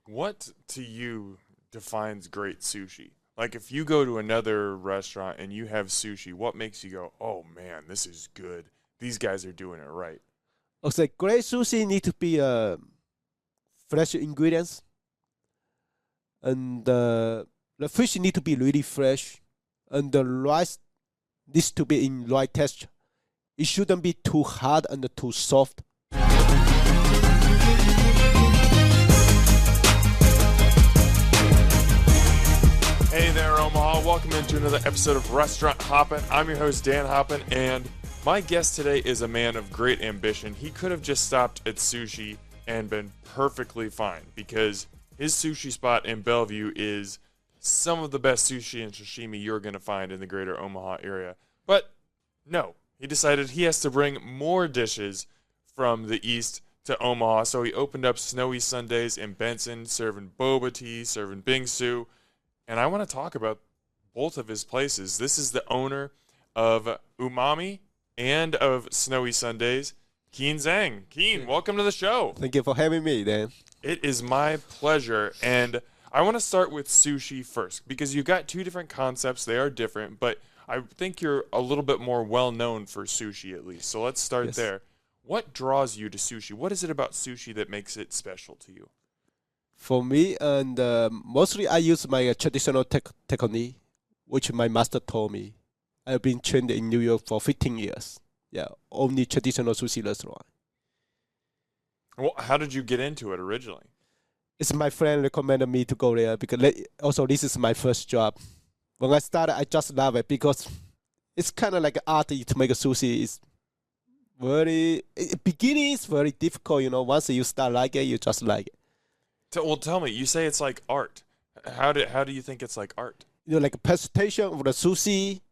What to you defines great sushi? Like if you go to another restaurant and you have sushi, what makes you go, "Oh man, this is good. These guys are doing it right." Okay, great sushi need to be fresh ingredients, and the fish need to be really fresh, and the rice needs to be in right texture. It shouldn't be too hard and too soft. Hey there, Omaha. Welcome into another episode of Restaurant Hoppen. I'm your host, Dan Hoppen, and my guest today is a man of great ambition. He could have just stopped at sushi and been perfectly fine because his sushi spot in Bellevue is some of the best sushi and sashimi you're going to find in the greater Omaha area. But no, he decided he has to bring more dishes from the east to Omaha, so he opened up Snowy Sundaes in Benson, serving boba tea, serving bingsu. And I want to talk about both of his places. This is the owner of Umami and of Snowy Sundaes, Keen Zheng. Keen, welcome to the show. Thank you for having me, Dan. It is my pleasure. And I want to start with sushi first because you've got two different concepts. They are different, but I think you're a little bit more well-known for sushi at least. So let's start there. What draws you to sushi? What is it about sushi that makes it special to you? For me, and mostly I use my traditional technique, which my master told me. I've been trained in New York for 15 years. Yeah, only traditional sushi restaurant. Well, how did you get into it originally? It's my friend recommended me to go there because also this is my first job. When I started, I just love it because it's kind of like art to make a sushi. It's beginning is very difficult, you know. Once you start like it, you just like it. Well, tell me. You say it's like art. How do you think it's like art? You know, like a presentation of the sushi.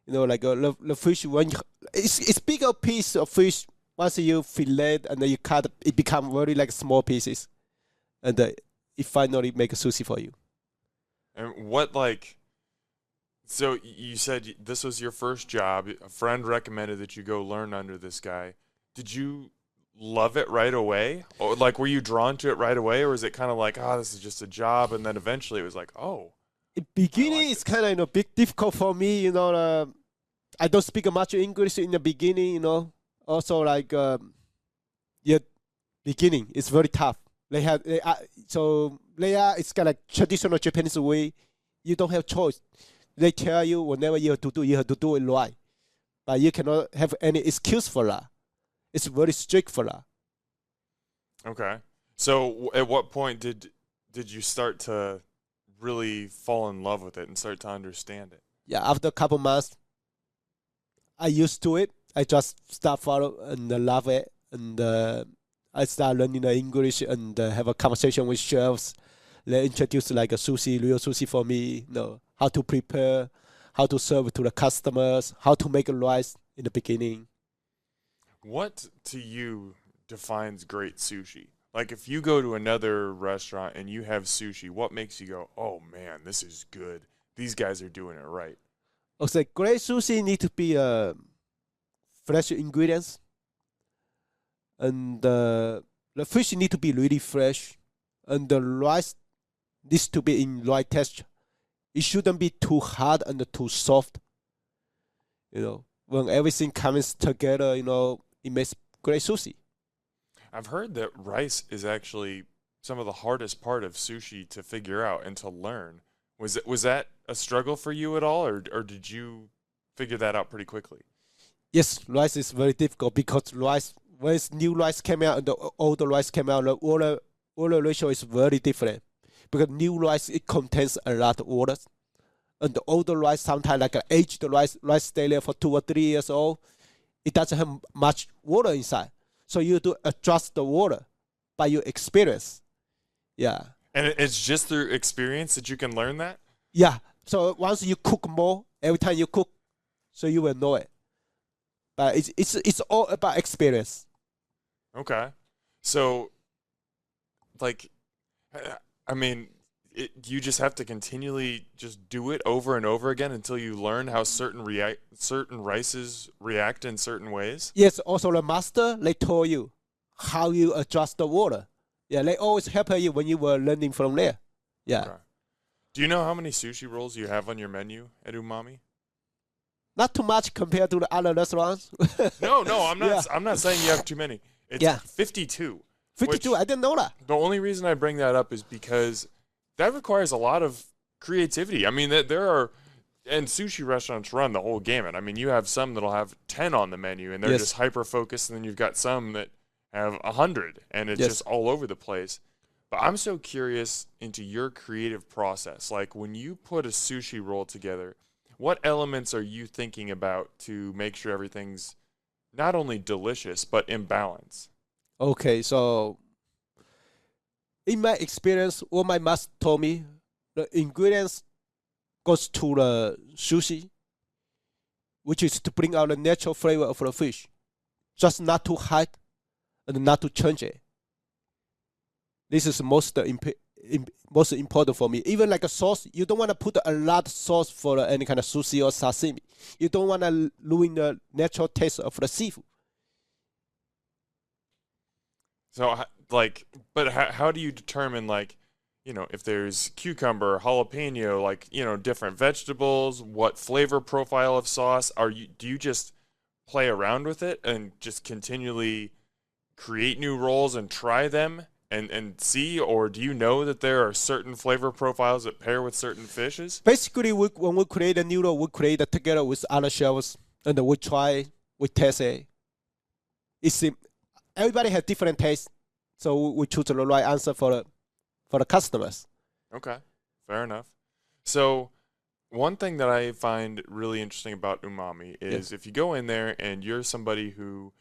You know, like the fish when it's bigger piece of fish. Once you fillet and then you cut, it become very like small pieces, and it finally make a sushi for you. And what like? So you said this was your first job. A friend recommended that you go learn under this guy. Did you love it right away? Or like, were you drawn to it right away, or was it kind of like, this is just a job, and then eventually it was like, oh. In beginning, it's kind of big difficult for me. You know, I don't speak much English in the beginning. You know, also like beginning it's very tough. It's kind of like traditional Japanese way. You don't have choice. They tell you whenever you have to do it right, but you cannot have any excuse for that. It's very strict for that. Okay. So at what point did you start to really fall in love with it and start to understand it? Yeah, after a couple months, I used to it. I just start follow and love it, and I start learning the English and have a conversation with chefs. They introduce like a sushi, real sushi for me. You know, how to prepare, how to serve to the customers, how to make a rice in the beginning. What to you defines great sushi? Like if you go to another restaurant and you have sushi, what makes you go, "Oh man, this is good. These guys are doing it right." Okay, great sushi need to be fresh ingredients, and the fish need to be really fresh, and the rice needs to be in right texture. It shouldn't be too hard and too soft. You know, when everything comes together, you know, it makes great sushi. I've heard that rice is actually some of the hardest part of sushi to figure out and to learn. Was that a struggle for you at all, or did you figure that out pretty quickly? Yes, rice is very difficult because when new rice came out and the older rice came out, the water ratio is very different. Because new rice, it contains a lot of water. And the older rice, sometimes like an aged rice stay there for 2 or 3 years old, it doesn't have much water inside. So you have to adjust the water by your experience. Yeah. And it's just through experience that you can learn that? Yeah. So once you cook more, every time you cook, so you will know it. But it's all about experience. Okay. So, like, I mean, you just have to continually just do it over and over again until you learn how certain rices react in certain ways? Yes, also the master, they told you how you adjust the water. Yeah, they always help you when you were learning from there. Yeah. Okay. Do you know how many sushi rolls you have on your menu at Umami? Not too much compared to the other restaurants. No, I'm not. Yeah. I'm not saying you have too many. It's Yeah. 52. 52, which I didn't know that. The only reason I bring that up is because that requires a lot of creativity. I mean, there are, and sushi restaurants run the whole gamut. I mean, you have some that'll have 10 on the menu, and they're Yes. just hyper focused, and then you've got some that have 100, and it's Yes. just all over the place. But I'm so curious into your creative process. Like when you put a sushi roll together, what elements are you thinking about to make sure everything's not only delicious but in balance? Okay, so in my experience, what my master told me, the ingredients goes to the sushi, which is to bring out the natural flavor of the fish, just not too hot and not to change it. This is most important for me. Even like a sauce, you don't want to put a lot of sauce for any kind of sushi or sashimi. You don't want to ruin the natural taste of the seafood. So, like, but how do you determine, like, you know, if there's cucumber, jalapeno, like, you know, different vegetables, what flavor profile of sauce do you just play around with it and just continually create new rolls and try them and see, or do you know that there are certain flavor profiles that pair with certain fishes? Basically, when we create a new roll, we create it together with other chefs, and we try, we test it. Everybody has different tastes, so we choose the right answer for the customers. Okay, fair enough. So one thing that I find really interesting about Umami is if you go in there and you're somebody who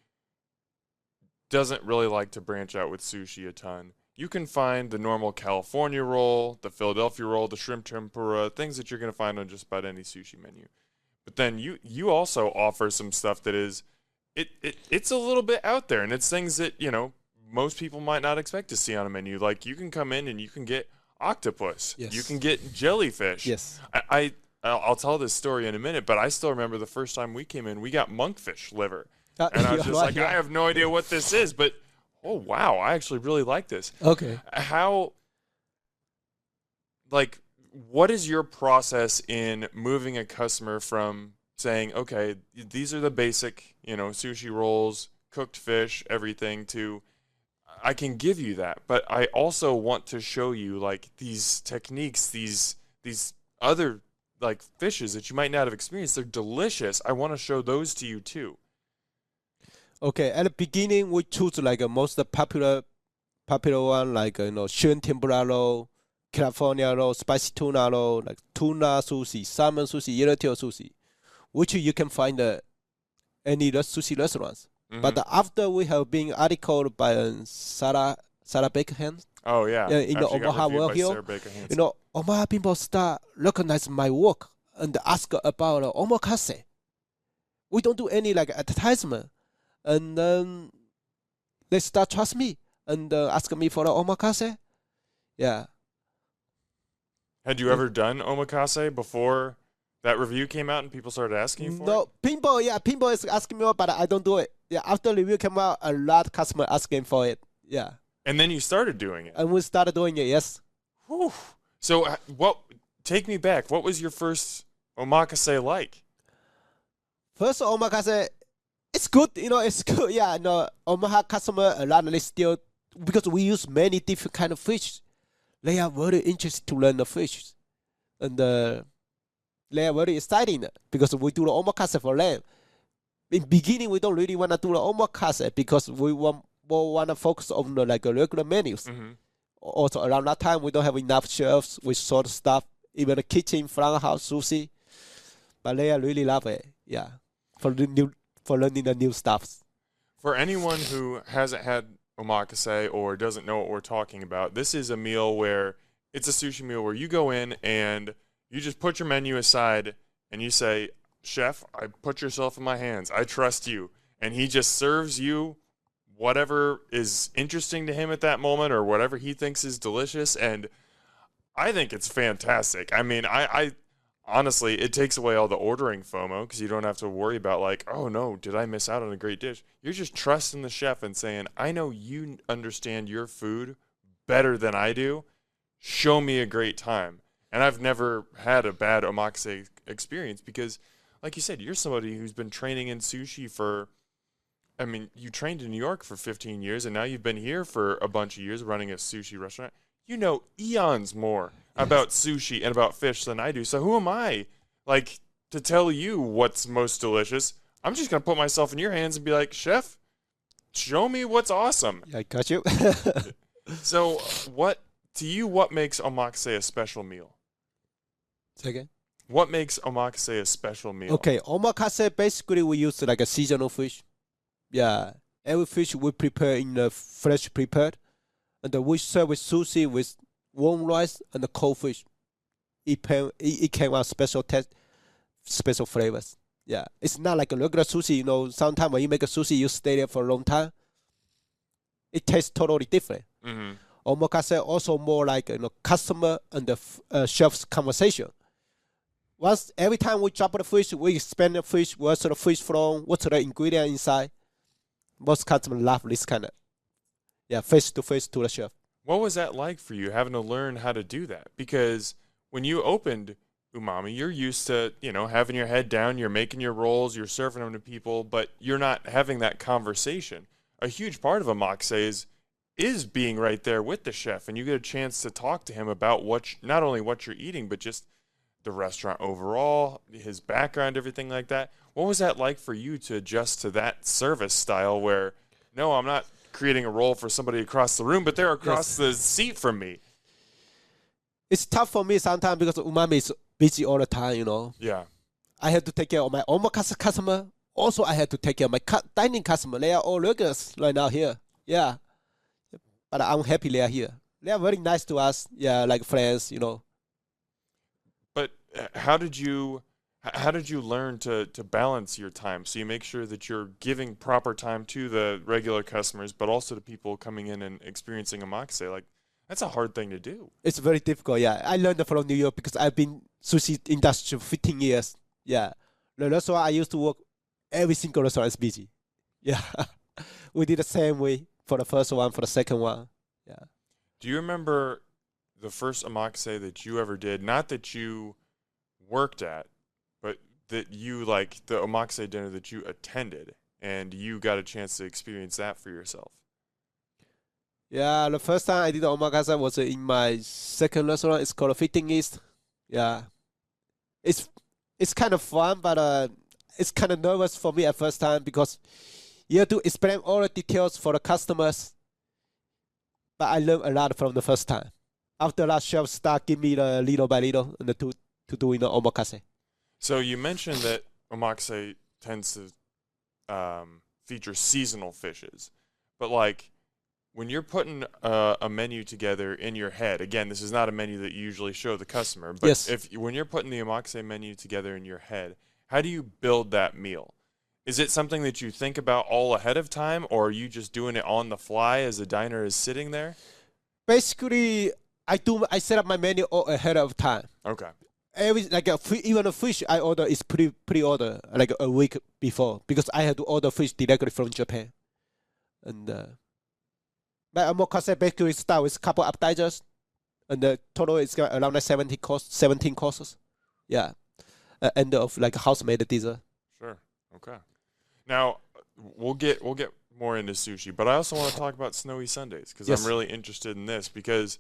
doesn't really like to branch out with sushi a ton, you can find the normal California roll, the Philadelphia roll, the shrimp tempura, things that you're going to find on just about any sushi menu. But then you also offer some stuff that is it's a little bit out there, and it's things that, you know, most people might not expect to see on a menu. Like you can come in and you can get octopus. Yes. You can get jellyfish. Yes. I'll tell this story in a minute, but I still remember the first time we came in, we got monkfish liver. And I was just like, I have no idea what this is, but oh wow, I actually really like this. Okay. What is your process in moving a customer from saying, okay, these are the basic, you know, sushi rolls, cooked fish, everything, to I can give you that, but I also want to show you like these techniques, these other like fishes that you might not have experienced. They're delicious. I want to show those to you too. Okay, at the beginning we choose like a most popular one, like shrimp tempura roll, California roll, spicy tuna roll, like tuna sushi, salmon sushi, yellowtail sushi, which you can find any sushi restaurants. Mm-hmm. But after we have been articled by Sarah Baker, oh yeah, in the Omaha world here, Omaha people start recognize my work and ask about omakase. We don't do any like advertisement, and then they start trust me and ask me for the omakase. Yeah. Had you ever done omakase before that review came out and people started asking you for it? No, people is asking me, but I don't do it. Yeah, after review came out, a lot of customers asking for it. Yeah. And then you started doing it. And we started doing it. Yes. Whew. So take me back. What was your first omakase like? First omakase, it's good. It's good. Yeah. No, Omaha customer a lot of they still, because we use many different kind of fish. They are very interested to learn the fish, and they are very excited because we do the omakase for them. In beginning, we don't really want to do the omakase because we want to focus on the regular menus. Mm-hmm. Also, around that time, we don't have enough chefs with sort of stuff, even the kitchen, front house, sushi. But they really love it. Yeah, for learning the new stuffs. For anyone who hasn't had omakase or doesn't know what we're talking about, this is a meal where it's a sushi meal where you go in and you just put your menu aside and you say, "Chef, I put yourself in my hands. I trust you." And he just serves you whatever is interesting to him at that moment or whatever he thinks is delicious. And I think it's fantastic. I mean, I honestly, it takes away all the ordering FOMO because you don't have to worry about like, oh no, did I miss out on a great dish? You're just trusting the chef and saying, I know you understand your food better than I do, show me a great time. And I've never had a bad omakase experience because, like you said, you're somebody who's been training in sushi for, I mean, you trained in New York for 15 years, and now you've been here for a bunch of years running a sushi restaurant. You know eons more about sushi and about fish than I do. So who am I, like, to tell you what's most delicious? I'm just going to put myself in your hands and be like, Chef, show me what's awesome. I got you. So what makes omakase a special meal? Second. What makes omakase a special meal? Okay, omakase, basically we use like a seasonal fish. Yeah, every fish we prepare in the fresh prepared. And we serve with sushi with warm rice and the cold fish. It came out special taste, special flavors. Yeah, it's not like a regular sushi. You know, sometimes when you make a sushi, you stay there for a long time. It tastes totally different. Mm-hmm. Omakase also more like customer and the chef's conversation. Every time we drop the fish, we explain the fish, where's the fish from, what's the ingredient inside. Most customers love this kind of, face to face to the chef. What was that like for you, having to learn how to do that? Because when you opened Umami, you're used to, having your head down, you're making your rolls, you're serving them to people, but you're not having that conversation. A huge part of omakase is being right there with the chef, and you get a chance to talk to him about not only what you're eating, but just the restaurant overall, his background, everything like that. What was that like for you to adjust to that service style where, no, I'm not creating a roll for somebody across the room, but they're across the seat from me? It's tough for me sometimes because Umami is busy all the time, Yeah. I have to take care of my omakase customer. Also, I have to take care of my dining customer. They are all regulars right now here. Yeah. But I'm happy they are here. They are very nice to us. Yeah, like friends, But how did you learn to balance your time so you make sure that you're giving proper time to the regular customers, but also to people coming in and experiencing omakase? Like, that's a hard thing to do. It's very difficult, yeah. I learned it from New York because I've been sushi industry for 15 years. Yeah. The restaurant I used to work, every single restaurant is busy. Yeah. We did the same way for the first one, for the second one. Yeah. Do you remember the first omakase that you ever did? Not that you worked at, but that you, like, the omakase dinner that you attended and you got a chance to experience that for yourself. Yeah, the first time I did the omakase was in my second restaurant. It's called 15 East. Yeah. It's kind of fun, but it's kind of nervous for me at first time because you have to explain all the details for the customers. But I learned a lot from the first time. After that, chef start give me the little by little and to do in the omakase. So you mentioned that omakase tends to feature seasonal fishes, but like when you're putting a menu together in your head, again, this is not a menu that you usually show the customer, but yes. When you're putting the omakase menu together in your head, how do you build that meal? Is it something that you think about all ahead of time, or are you just doing it on the fly as the diner is sitting there? Basically, I set up my menu all ahead of time. Okay. Even the fish I order is pre-order like a week before because I had to order fish directly from Japan. And my omakase basically start with a couple appetizers, and the total is around like 17 courses. Yeah, end of like house-made dessert. Sure. Okay. Now we'll get more into sushi, but I also want to talk about Snowy Sundaes because I'm really interested in this because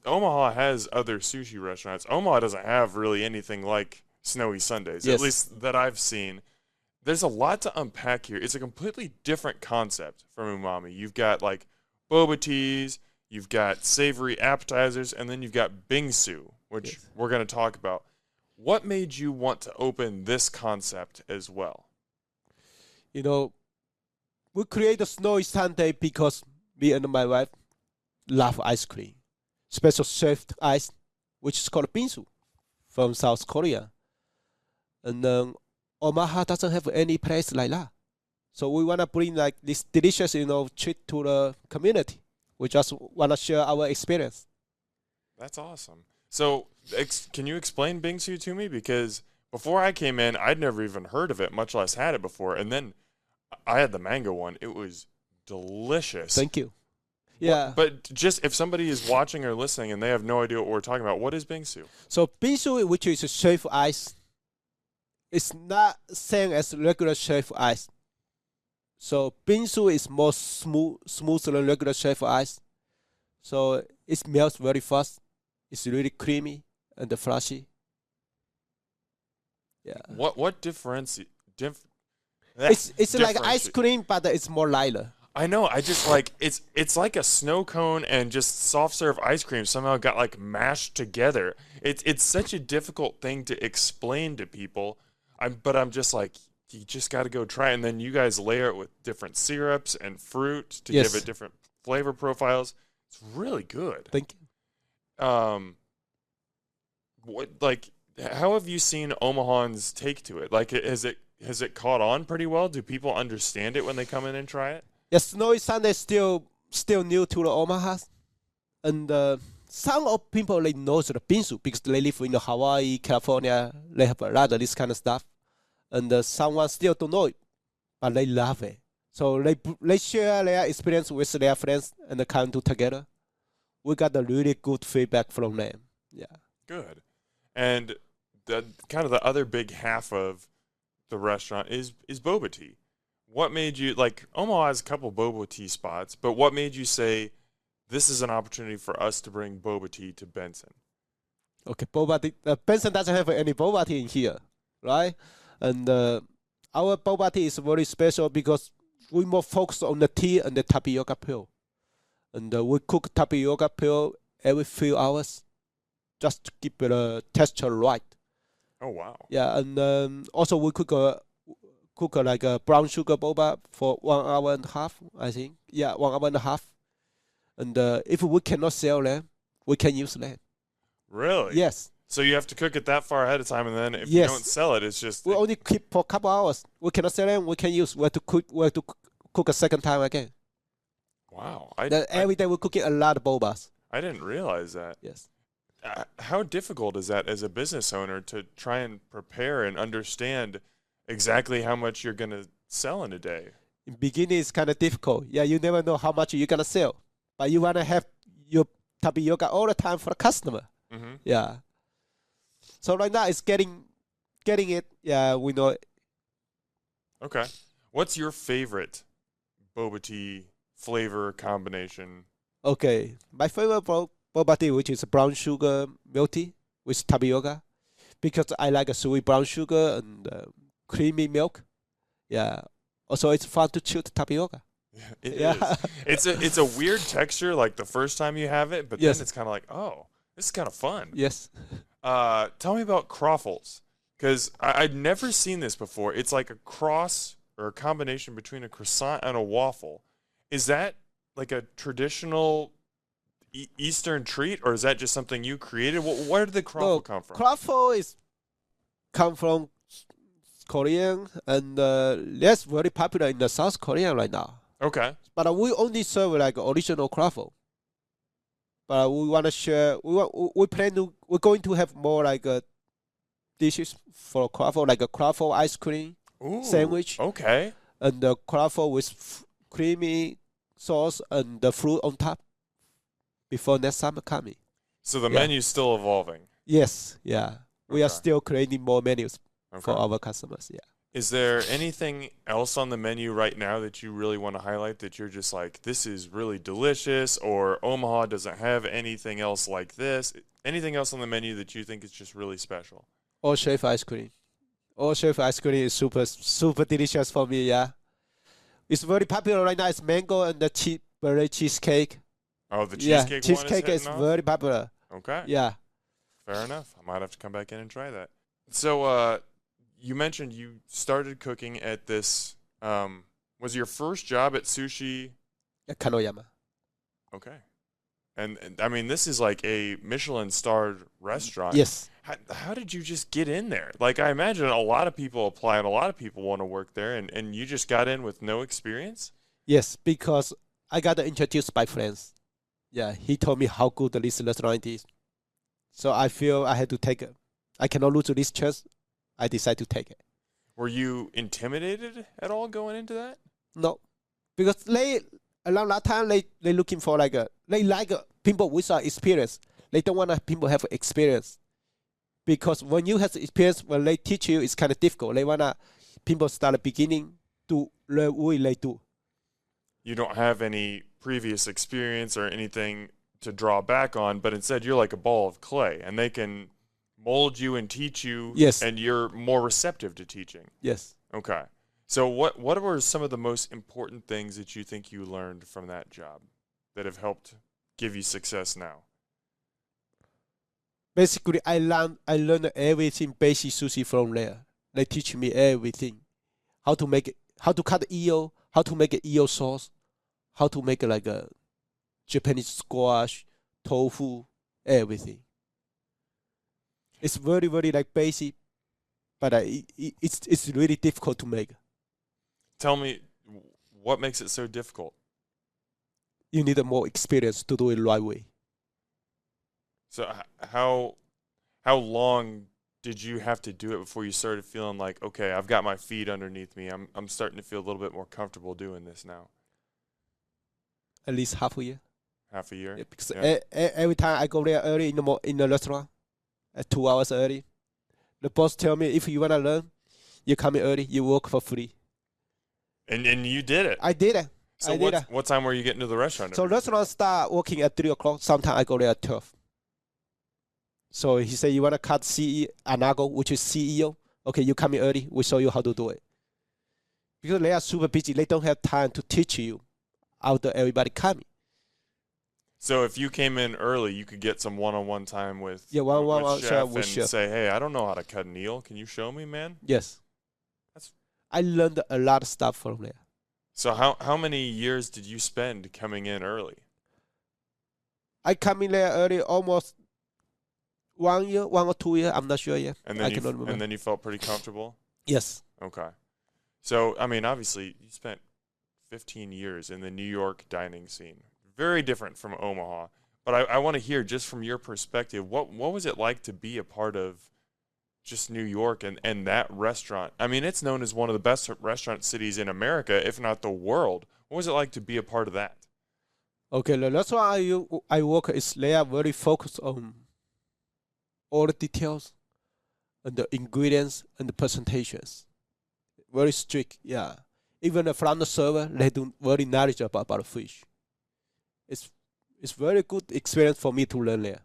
Omaha has other sushi restaurants. Omaha doesn't have really anything like Snowy Sundaes, at least that I've seen. There's a lot to unpack here. It's a completely different concept from Umami. You've got like boba teas, you've got savory appetizers, and then you've got bingsu, which we're going to talk about. What made you want to open this concept as well? We created Snowy Sundae because me and my wife love ice cream. Special shaved ice, which is called bingsu from South Korea. And Omaha doesn't have any place like that. So we want to bring like this delicious, treat to the community. We just want to share our experience. That's awesome. So can you explain bingsu to me? Because before I came in, I'd never even heard of it, much less had it before. And then I had the mango one. It was delicious. Thank you. Yeah. But just if somebody is watching or listening and they have no idea what we're talking about, what is bingsu? So bingsu, which is a shaved ice, it's not same as regular shaved ice. So bingsu is more smooth than regular shaved ice. So it melts very fast. It's really creamy and flashy. Yeah. What difference? It's like ice cream, but it's more lighter. I know. I just like it's like a snow cone and just soft serve ice cream somehow got like mashed together. It's such a difficult thing to explain to people. But I'm just like, you just got to go try it. And then you guys layer it with different syrups and fruit to give it different flavor profiles. It's really good. Thank you. How have you seen Omahans take to it? Like, has it caught on pretty well? Do people understand it when they come in and try it? Yeah, Snowy Sundae is still new to the Omaha, and some of people they know the bingsu because they live in Hawaii, California. They have a lot of this kind of stuff, and someone still don't know it, but they love it. So they share their experience with their friends and they come together. We got a really good feedback from them. Yeah. Good. And the kind of the other big half of the restaurant is boba tea. What made you, like, Omaha has a couple boba tea spots, but what made you say this is an opportunity for us to bring boba tea to Benson? Okay, boba tea. Benson doesn't have any boba tea in here, right? And our boba tea is very special because we more focus on the tea and the tapioca peel. And we cook tapioca peel every few hours just to keep the texture right. Oh, wow. Yeah, and also we cook like a brown sugar boba for 1 hour and a half, I think. Yeah, 1 hour and a half. And if we cannot sell them, we can use them. Really? Yes. So you have to cook it that far ahead of time, and then if you don't sell it, it's just... We only keep for a couple hours. We cannot sell them, we can use. We have to cook a second time again. Wow. Every day we're cooking a lot of bobas. I didn't realize that. Yes. How difficult is that as a business owner to try and prepare and understand exactly how much you're going to sell in a day? In the beginning, it's kind of difficult. Yeah, you never know how much you're going to sell. But you want to have your tapioca all the time for the customer. Mm-hmm. Yeah. So right now, it's getting it. Yeah, we know it. Okay. What's your favorite boba tea flavor combination? Okay. My favorite boba tea, which is brown sugar milk tea with tapioca, because I like a sweet brown sugar and creamy milk. Yeah. Also, it's fun to chew the tapioca. It is. It's a weird texture, like the first time you have it, but then it's kind of like, oh, this is kind of fun. Yes. Tell me about croffles, because I'd never seen this before. It's like a cross or a combination between a croissant and a waffle. Is that like a traditional Eastern treat, or is that just something you created? Where did the croffle come from? Croffle come from Korean, and that's very popular in the South Korea right now. Okay. But we only serve like original croffle. But we want to share. We're going to have more like dishes for croffle, like a croffle ice cream sandwich. Okay. And the croffle with creamy sauce and the fruit on top. Before next summer coming. So the menu's still evolving. Yes. Yeah. We are still creating more menus for our customers. Yeah. Is there anything else on the menu right now that you really want to highlight that you're just like, this is really delicious, or Omaha doesn't have anything else like this? Anything else on the menu that you think is just really special? All chef ice cream. All chef ice cream is super delicious for me, yeah. It's very popular right now. It's mango and the berry cheesecake. Oh, the cheesecake cheesecake is very popular. Okay. Yeah. Fair enough. I might have to come back in and try that. So, you mentioned you started cooking at this. Was your first job at Sushi? Kanoyama. Okay. And I mean, this is like a Michelin-starred restaurant. Yes. How did you just get in there? Like, I imagine a lot of people apply and a lot of people want to work there, and you just got in with no experience? Yes, because I got introduced by friends. Yeah, he told me how good this restaurant is. So I feel I had to take it. I cannot lose this chance. I decided to take it. Were you intimidated at all going into that? No, because around that time they looking for like people without experience. They don't want people have experience, because when you have experience, when they teach you, it's kind of difficult. They wanna people start at the beginning to learn what they do. You don't have any previous experience or anything to draw back on, but instead you're like a ball of clay, and they can mold you and teach you. Yes. And you're more receptive to teaching. Yes. Okay. So what were some of the most important things that you think you learned from that job that have helped give you success now? Basically, I learned everything basic sushi from there. They teach me everything, how to make it, how to cut eel, how to make an eel sauce, how to make like a Japanese squash, tofu, everything. It's very like basic, but it's really difficult to make. Tell me, what makes it so difficult? You need more experience to do it the right way. So how long did you have to do it before you started feeling like, okay, I've got my feet underneath me. I'm starting to feel a little bit more comfortable doing this now? At least half a year. Half a year? Yeah, because every time I go there early in the restaurant, 2 hours early, the boss tell me, if you want to learn, you come in early, you work for free. And you did it. I did it. So what time were you getting to the restaurant? So restaurant start working at 3 o'clock. Sometimes I go there at 12. So he said, you want to cut anago, which is CEO? Okay, you come in early. We show you how to do it. Because they are super busy. They don't have time to teach you after everybody coming. So if you came in early, you could get some one-on-one time with chef and chef. say, hey, I don't know how to cut an eel. Can you show me, man? Yes. I learned a lot of stuff from there. So how many years did you spend coming in early? I come in there early almost 1 year, 1 or 2 years. I'm not sure yet. And then you felt pretty comfortable? Yes. Okay. So, I mean, obviously, you spent 15 years in the New York dining scene. Very different from Omaha. But I want to hear, just from your perspective, what was it like to be a part of just New York and that restaurant? I mean, it's known as one of the best restaurant cities in America, if not the world. What was it like to be a part of that? Okay, the restaurant I work is, they are very focused on all the details and the ingredients and the presentations. Very strict, yeah. Even the front server, they do very knowledgeable about fish. It's very good experience for me to learn there.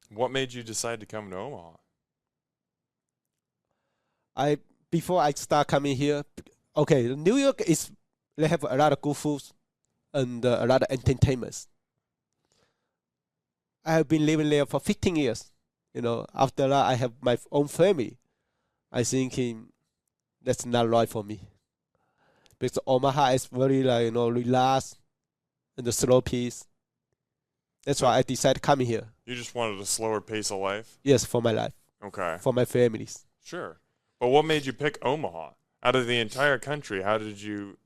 What made you decide to come to Omaha? Before I start coming here, okay, New York they have a lot of good foods and a lot of entertainments. I have been living there for 15 years. You know, after that, I have my own family. I thinking that's not right for me. Because Omaha is very relaxed and the slow pace. That's why I decided coming here. You just wanted a slower pace of life? Yes, for my life. Okay. For my families. Sure. But what made you pick Omaha? Out of the entire country, how'd you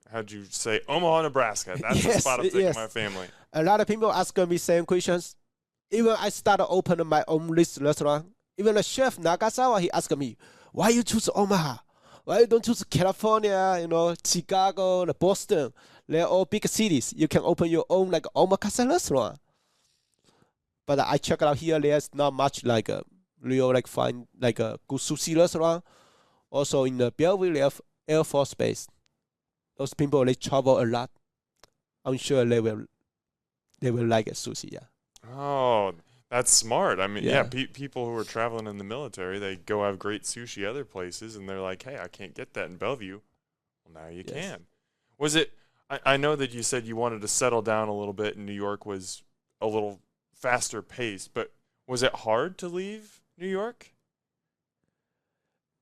say Omaha, Nebraska? That's the spot I'm taking my family. A lot of people ask me same questions. Even I started opening my own restaurant. Even the chef Nagasawa, he asked me, why you choose Omaha? Why you don't choose California, Chicago, Boston? They're all big cities. You can open your own omakase restaurant. But I check out here, there's not much like a real fine a good sushi restaurant. Also in the Belleville Air Force Base, those people, they travel a lot. I'm sure they will like it, sushi. Yeah. Oh, that's smart. I mean, yeah, people who are traveling in the military, they go have great sushi other places, and they're like, hey, I can't get that in Bellevue. Well, now you can. Was it? I know that you said you wanted to settle down a little bit, and New York was a little faster paced, but was it hard to leave New York?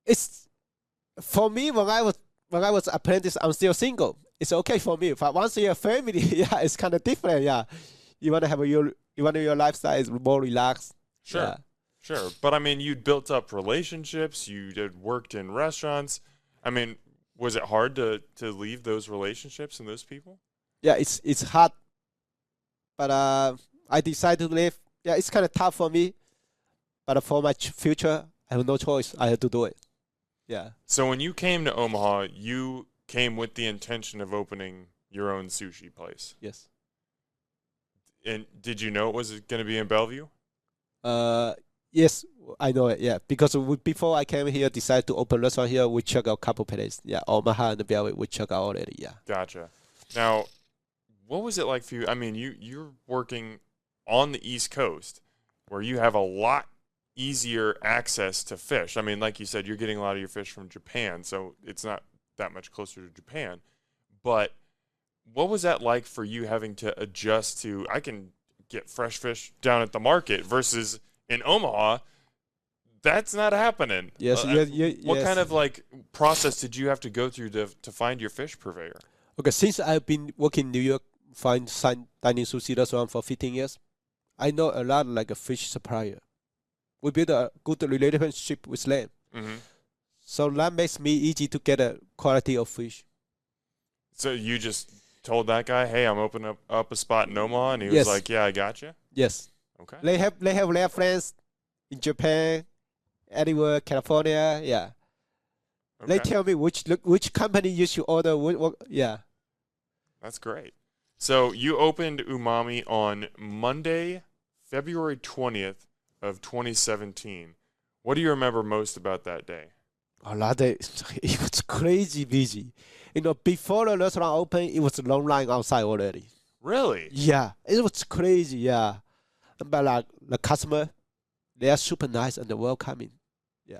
It's for me, when I was apprentice, I'm still single. It's okay for me. But once you're a family, yeah, it's kind of different. Yeah, you want to have your lifestyle is more relaxed. Sure, yeah. Sure. But I mean, you'd built up relationships. You had worked in restaurants. I mean, was it hard to leave those relationships and those people? Yeah, it's hard. But I decided to leave. Yeah, it's kind of tough for me. But for my future, I have no choice. I have to do it. Yeah. So when you came to Omaha, you came with the intention of opening your own sushi place. Yes. And did you know it was going to be in Bellevue? Yes, I know it. Yeah, because before I came here, decided to open restaurant here. We check out couple places. Yeah, Omaha and Bellevue. We check out already. Yeah. Gotcha. Now, what was it like for you? I mean, you're working on the East Coast, where you have a lot easier access to fish. I mean, like you said, you're getting a lot of your fish from Japan, so it's not that much closer to Japan. But what was that like for you having to adjust to, I can get fresh fish down at the market versus in Omaha, that's not happening. Yes, What kind of like process did you have to go through to find your fish purveyor? Okay, since I've been working in New York, fine dining sushi restaurant for 15 years, I know a lot like a fish supplier. We build a good relationship with them. Mm-hmm. So that makes me easy to get a quality of fish. So you just told that guy, hey, I'm opening up a spot in Omaha, and he was Yes. like, yeah, I got you. Yes. Okay. They have their friends in Japan, anywhere, California. Yeah. Okay. They tell me which company you should order. Yeah. That's great. So you opened Umami on Monday, February 20th of 2017. What do you remember most about that day? A lot. It was crazy busy. You know, before the restaurant opened, it was a long line outside already. Really? Yeah, it was crazy. Yeah, but like the customer, they are super nice and welcoming. Yeah.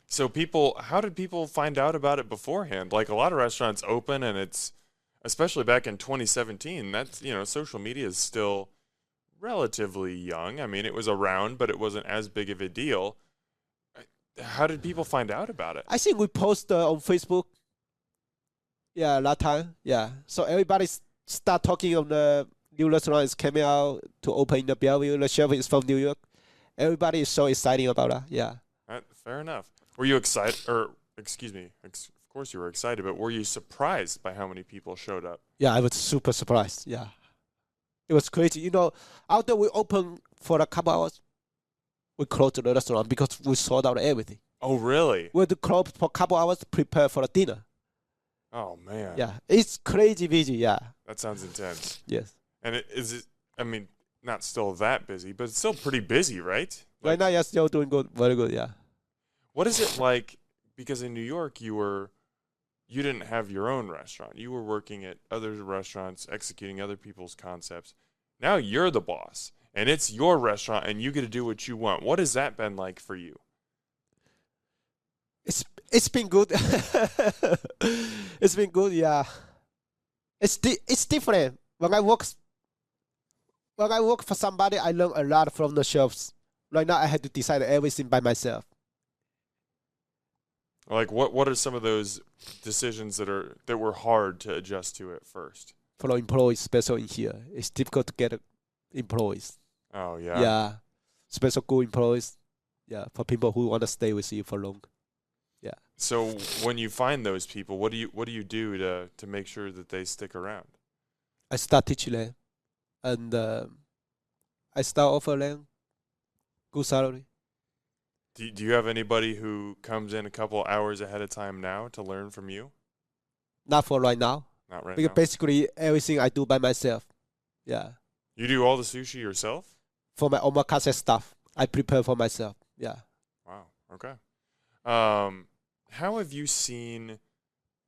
So how did people find out about it beforehand? Like a lot of restaurants open, and it's, especially back in 2017, that's, social media is still relatively young. I mean, it was around, but it wasn't as big of a deal. How did people find out about it? I think we posted on Facebook. Yeah, that time. Yeah, so everybody start talking on the new restaurant is coming out to open in the Bellevue. The chef is from New York. Everybody is so excited about that. Yeah. Fair enough. Were you excited, or excuse me, of course you were excited, but were you surprised by how many people showed up? Yeah, I was super surprised. Yeah. It was crazy. You know, after we opened for a couple hours, we closed the restaurant because we sold out everything. Oh, really? We had to close for a couple hours to prepare for the dinner. Oh, man. Yeah, it's crazy busy. Yeah. That sounds intense. Yes. And I mean, not still that busy, but it's still pretty busy, right? Right now, you're still doing good. Very good. Yeah. What is it like? Because in New York, you didn't have your own restaurant. You were working at other restaurants, executing other people's concepts. Now you're the boss, and it's your restaurant, and you get to do what you want. What has that been like for you? It's been good. It's been good. Yeah. It's different. When I work for somebody, I learn a lot from the chefs. Right now, I had to decide everything by myself. Like what are some of those decisions that were hard to adjust to at first? For employees, especially in here, it's difficult to get employees. Oh yeah. Yeah, special good employees. Yeah, for people who want to stay with you for long. Yeah. So when you find those people, what do you do to make sure that they stick around? I start teaching them, and I start offering them good salary. Do you have anybody who comes in a couple hours ahead of time now to learn from you? Not for right now. Not right Because now. basically everything I do by myself. Yeah. You do all the sushi yourself? For my omakase stuff, I prepare for myself. Yeah. Wow. Okay. How have you seen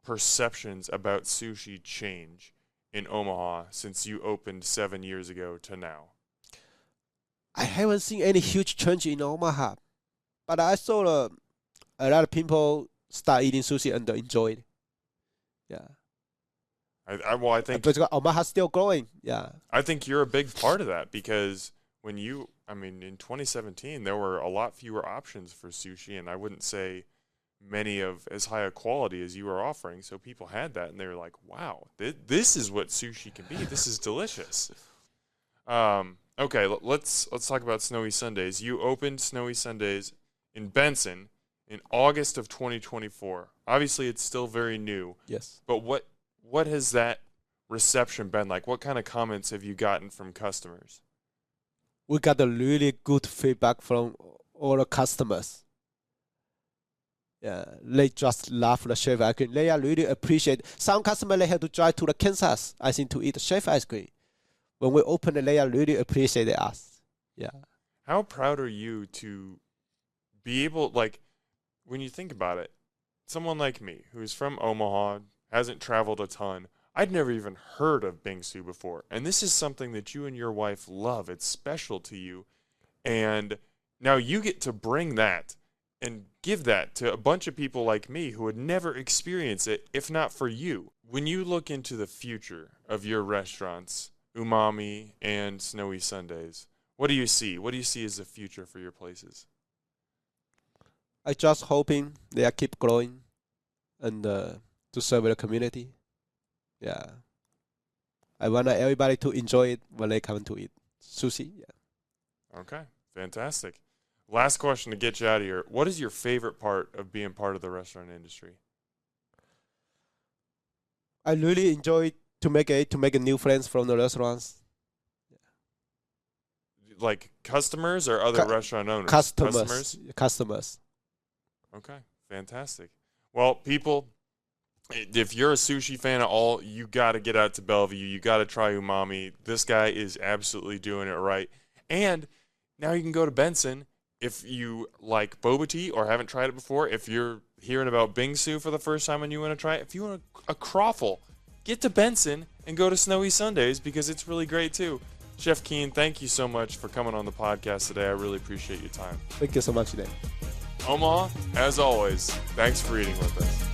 perceptions about sushi change in Omaha since you opened 7 years ago to now? I haven't seen any huge change in Omaha, but I saw a lot of people start eating sushi and enjoy it. Yeah. I think But Omaha's still growing. Yeah. I think you're a big part of that because in 2017 there were a lot fewer options for sushi, and I wouldn't say many of as high a quality as you were offering. So people had that, and they were like, "Wow, this is what sushi can be. This is delicious." Okay, let's talk about Snowy Sundaes. You opened Snowy Sundaes in Benson in August of 2024. Obviously, it's still very new. Yes. But what has that reception been like? What kind of comments have you gotten from customers? We got a really good feedback from all the customers. Yeah, they just love the chef ice cream. They are really appreciate. Some customers they have to drive to the Kansas, I think, to eat chef ice cream. When we open it, they are really appreciate us. Yeah. How proud are you to be able, like, when you think about it, someone like me who's from Omaha, hasn't traveled a ton, I'd never even heard of bingsu before. And this is something that you and your wife love. It's special to you. And now you get to bring that and give that to a bunch of people like me who would never experience it if not for you. When you look into the future of your restaurants, Umami and Snowy Sundaes, what do you see? What do you see as the future for your places? I just hoping they are keep growing and to serve the community. Yeah. I want everybody to enjoy it when they come to eat sushi. Yeah. Okay, fantastic. Last question to get you out of here. What is your favorite part of being part of the restaurant industry? I really enjoy to make new friends from the restaurants. Like customers or other restaurant owners? Customers. Okay, fantastic. Well, people, if you're a sushi fan at all, you got to get out to Bellevue. You got to try Umami. This guy is absolutely doing it right. And now you can go to Benson if you like boba tea or haven't tried it before. If you're hearing about bingsu for the first time and you want to try it, if you want a croffle, get to Benson and go to Snowy Sundaes because it's really great too. Chef Keen, thank you so much for coming on the podcast today. I really appreciate your time. Thank you so much, Dan. Omaha, as always, thanks for eating with us.